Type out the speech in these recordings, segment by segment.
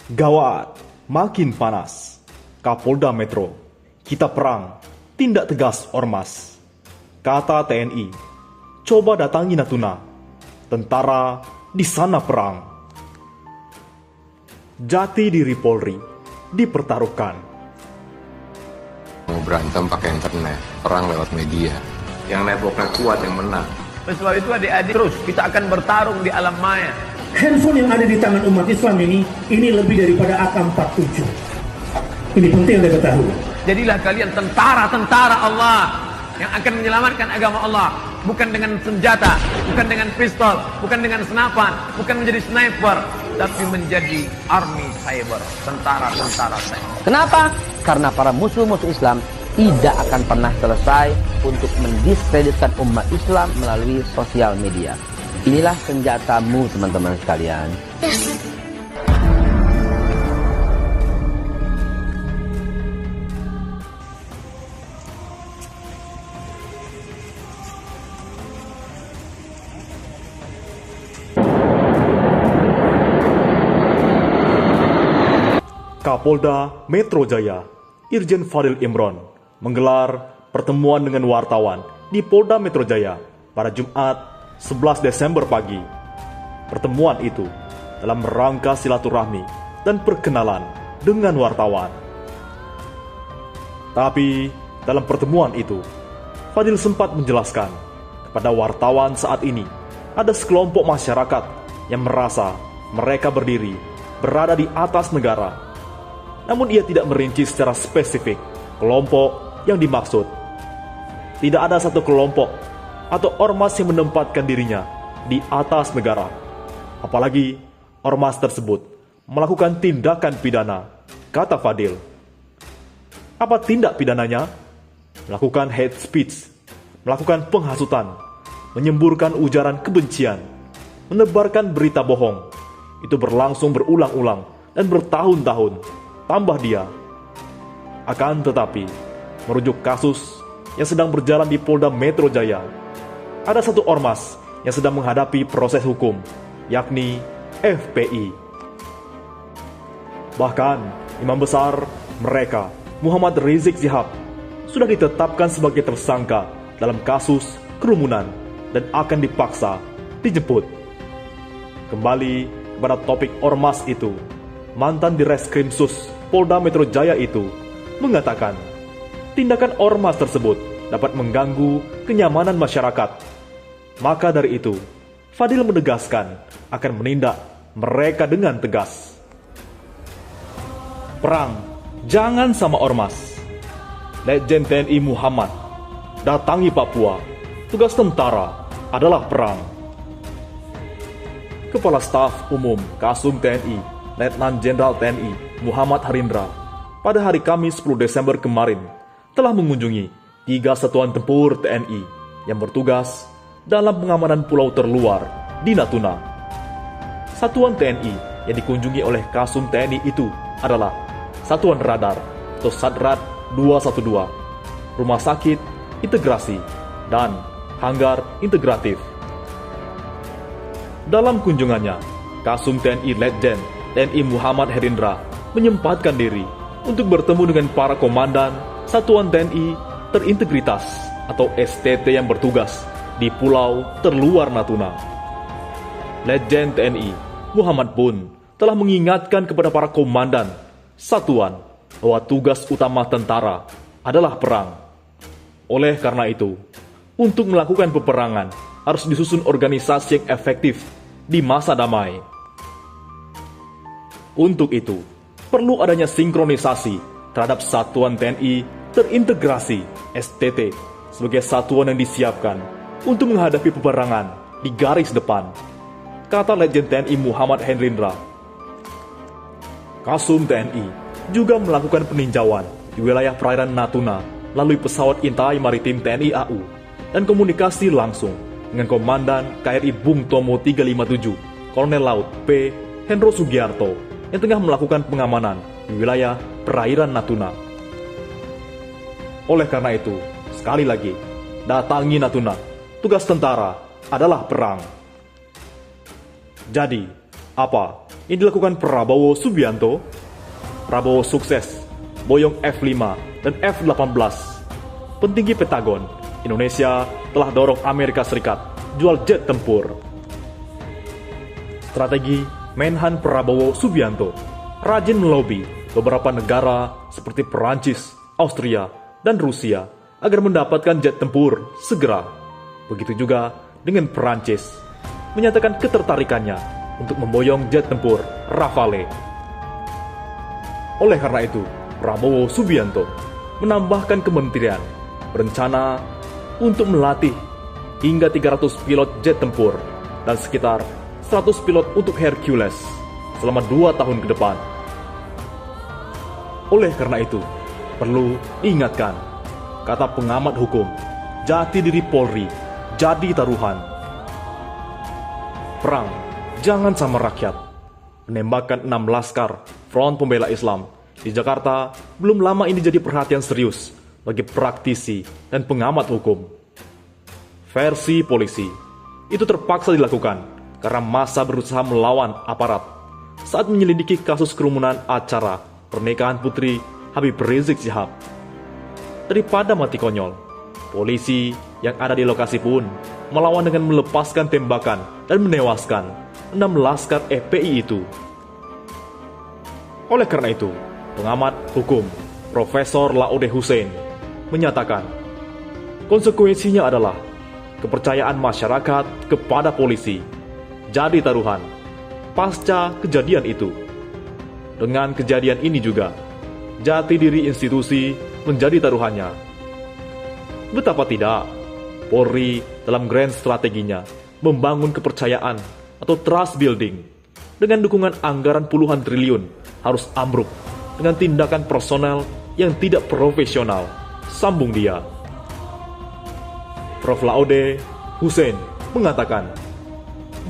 Gawat, makin panas. Kapolda Metro, kita perang, tindak tegas ormas. Kata TNI, coba datangi Natuna. Tentara di sana perang. Jati diri Polri dipertaruhkan. Mau berantem pakai internet, perang lewat media. Yang networknya kuat yang menang. Oleh sebab itu adik-adik terus kita akan bertarung di alam maya. Handphone yang ada di tangan umat Islam ini lebih daripada AK-47. Ini penting Anda ketahui. Jadilah kalian tentara-tentara Allah yang akan menyelamatkan agama Allah. Bukan dengan senjata, bukan dengan pistol, bukan dengan senapan, bukan menjadi sniper, tapi menjadi army cyber, tentara-tentara cyber. Kenapa? Karena para musuh-musuh Islam tidak akan pernah selesai untuk mendiskreditkan umat Islam melalui sosial media. Inilah senjatamu, teman-teman sekalian. Kapolda Metro Jaya, Irjen Fadil Imron, menggelar pertemuan dengan wartawan di Polda Metro Jaya pada Jumat 11 Desember pagi. Pertemuan itu dalam rangka silaturahmi dan perkenalan dengan wartawan. Tapi dalam pertemuan itu, Fadil sempat menjelaskan kepada wartawan saat ini ada sekelompok masyarakat yang merasa mereka berada di atas negara. Namun ia tidak merinci secara spesifik kelompok yang dimaksud. Tidak ada satu kelompok atau ormas yang menempatkan dirinya di atas negara. Apalagi ormas tersebut melakukan tindakan pidana, kata Fadil. Apa tindak pidananya? Melakukan hate speech, melakukan penghasutan, menyemburkan ujaran kebencian, menebarkan berita bohong. Itu berlangsung berulang-ulang dan bertahun-tahun, tambah dia. Akan tetapi, merujuk kasus yang sedang berjalan di Polda Metro Jaya, ada satu ormas yang sedang menghadapi proses hukum, yakni FPI. Bahkan, imam besar mereka, Muhammad Rizik Syihab, sudah ditetapkan sebagai tersangka dalam kasus kerumunan dan akan dipaksa dijemput. Kembali kepada topik ormas itu, mantan Direskrimsus Polda Metro Jaya itu mengatakan tindakan ormas tersebut dapat mengganggu kenyamanan masyarakat. Maka dari itu, Fadil menegaskan akan menindak mereka dengan tegas. Perang, jangan sama ormas. Letjen TNI Muhammad, datangi Papua. Tugas tentara adalah perang. Kepala Staf Umum Kasum TNI, Letnan Jenderal TNI Muhammad Harindra, pada hari Kamis 10 Desember kemarin, telah mengunjungi 3 satuan tempur TNI yang bertugas dalam pengamanan pulau terluar di Natuna. Satuan TNI yang dikunjungi oleh Kasum TNI itu adalah Satuan Radar atau Sadrat 212, Rumah Sakit Integrasi, dan Hanggar Integratif. Dalam kunjungannya, Kasum TNI Letjen TNI Muhammad Harindra menyempatkan diri untuk bertemu dengan para komandan Satuan TNI Terintegritas atau STT yang bertugas di pulau terluar Natuna. Letjen TNI Muhammad pun telah mengingatkan kepada para komandan satuan bahwa tugas utama tentara adalah perang. Oleh karena itu, untuk melakukan peperangan harus disusun organisasi yang efektif di masa damai. Untuk itu, perlu adanya sinkronisasi terhadap Satuan TNI Terintegrasi STT sebagai satuan yang disiapkan untuk menghadapi peperangan di garis depan, kata Letjen TNI Muhammad Harindra. Kasum TNI juga melakukan peninjauan di wilayah perairan Natuna melalui pesawat Intai Maritim TNI AU dan komunikasi langsung dengan Komandan KRI Bung Tomo 357, Kolonel Laut P. Hendro Sugiarto yang tengah melakukan pengamanan di wilayah perairan Natuna. Oleh karena itu, sekali lagi, datangi Natuna. Tugas tentara adalah perang. Jadi, apa yang dilakukan Prabowo Subianto, Prabowo sukses boyong F-5 dan F-18. Petinggi Pentagon, Indonesia telah dorong Amerika Serikat jual jet tempur. Strategi Menhan Prabowo Subianto rajin melobi beberapa negara seperti Perancis, Austria, dan Rusia agar mendapatkan jet tempur segera. Begitu juga dengan Perancis, menyatakan ketertarikannya untuk memboyong jet tempur Rafale. Oleh karena itu, Prabowo Subianto menambahkan kementerian berencana untuk melatih hingga 300 pilot jet tempur dan sekitar 100 pilot untuk Hercules selama 2 tahun ke depan. Oleh karena itu, perlu diingatkan, kata pengamat hukum, jati diri Polri jadi taruhan. Perang jangan sama rakyat. Menembakkan 6 laskar Front Pembela Islam di Jakarta belum lama ini jadi perhatian serius bagi praktisi dan pengamat hukum. Versi polisi, itu terpaksa dilakukan karena massa berusaha melawan aparat saat menyelidiki kasus kerumunan acara pernikahan putri Habib Rizik Syihab. Daripada mati konyol, polisi yang ada di lokasi pun melawan dengan melepaskan tembakan dan menewaskan 6 laskar FPI itu. Oleh karena itu, pengamat hukum Profesor Laude Hussein menyatakan konsekuensinya adalah kepercayaan masyarakat kepada polisi jadi taruhan pasca kejadian itu. Dengan kejadian ini juga, jati diri institusi menjadi taruhannya. Betapa tidak, Polri dalam grand strateginya membangun kepercayaan atau trust building dengan dukungan anggaran puluhan triliun harus ambruk dengan tindakan personel yang tidak profesional, sambung dia. Prof. Laude Hussein mengatakan,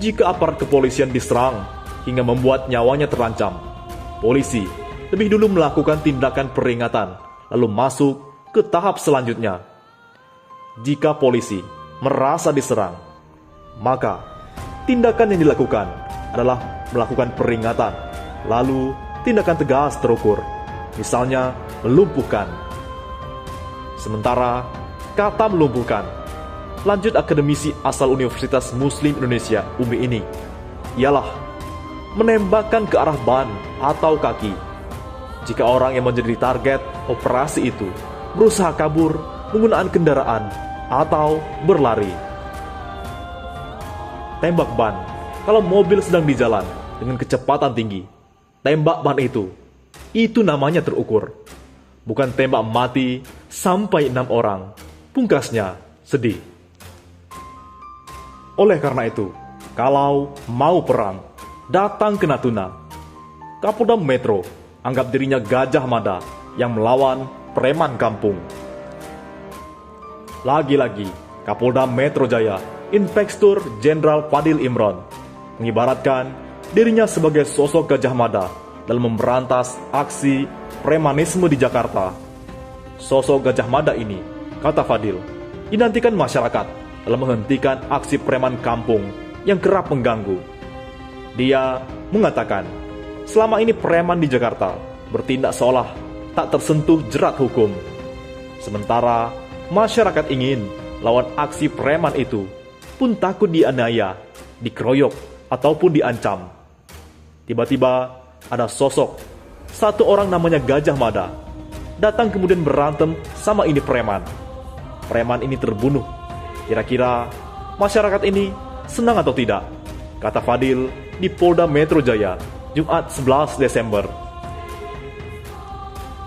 jika aparat kepolisian diserang hingga membuat nyawanya terancam, polisi lebih dulu melakukan tindakan peringatan lalu masuk ke tahap selanjutnya. Jika polisi merasa diserang, maka tindakan yang dilakukan adalah melakukan peringatan, lalu tindakan tegas terukur, misalnya melumpuhkan. Sementara kata melumpuhkan, lanjut akademisi asal Universitas Muslim Indonesia UMI ini, ialah menembakkan ke arah ban atau kaki. Jika orang yang menjadi target operasi itu berusaha kabur menggunakan kendaraan atau berlari. Tembak ban kalau mobil sedang di jalan dengan kecepatan tinggi. Tembak ban itu namanya terukur. Bukan tembak mati sampai 6 orang. Pungkasnya sedih. Oleh karena itu, kalau mau perang, datang ke Natuna. Kapolda Metro anggap dirinya Gajah Mada yang melawan preman kampung. Lagi-lagi, Kapolda Metro Jaya, Inspektur Jenderal Fadil Imron, mengibaratkan dirinya sebagai sosok Gajah Mada dalam memberantas aksi premanisme di Jakarta. Sosok Gajah Mada ini, kata Fadil, dinantikan masyarakat dalam menghentikan aksi preman kampung yang kerap mengganggu. Dia mengatakan, selama ini preman di Jakarta bertindak seolah tak tersentuh jerat hukum. Sementara masyarakat ingin lawan aksi preman itu pun takut dianiaya, dikeroyok, ataupun diancam. Tiba-tiba ada sosok, satu orang namanya Gajah Mada, datang kemudian berantem sama ini preman. Preman ini terbunuh. Kira-kira masyarakat ini senang atau tidak? Kata Fadil di Polda Metro Jaya, Jumat 11 Desember.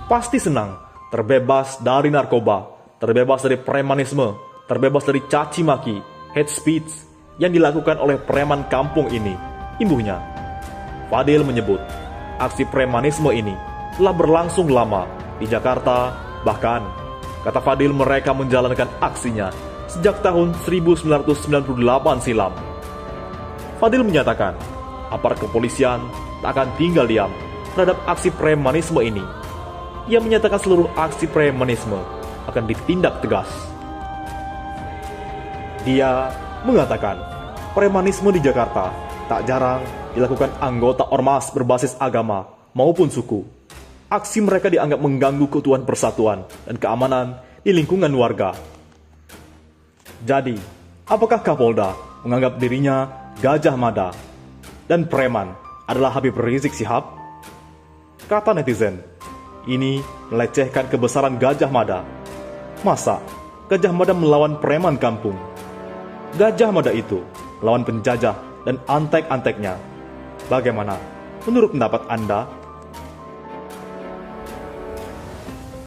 Pasti senang, terbebas dari narkoba, terbebas dari premanisme, terbebas dari caci maki, hate speech yang dilakukan oleh preman kampung ini, imbuhnya. Fadil menyebut, aksi premanisme ini telah berlangsung lama di Jakarta, bahkan, kata Fadil, mereka menjalankan aksinya sejak tahun 1998 silam. Fadil menyatakan, aparat kepolisian tak akan tinggal diam terhadap aksi premanisme ini. Ia menyatakan seluruh aksi premanisme akan ditindak tegas. Dia mengatakan, premanisme di Jakarta Tak jarang dilakukan anggota ormas berbasis agama maupun suku. Aksi mereka dianggap mengganggu keutuhan persatuan dan keamanan di lingkungan warga. Jadi, apakah Kapolda menganggap dirinya Gajah Mada dan preman adalah Habib Rizik Syihab? Kata netizen, ini melecehkan kebesaran Gajah Mada. Masa Gajah Mada melawan preman kampung? Gajah Mada itu lawan penjajah dan antek-anteknya. Bagaimana menurut pendapat Anda?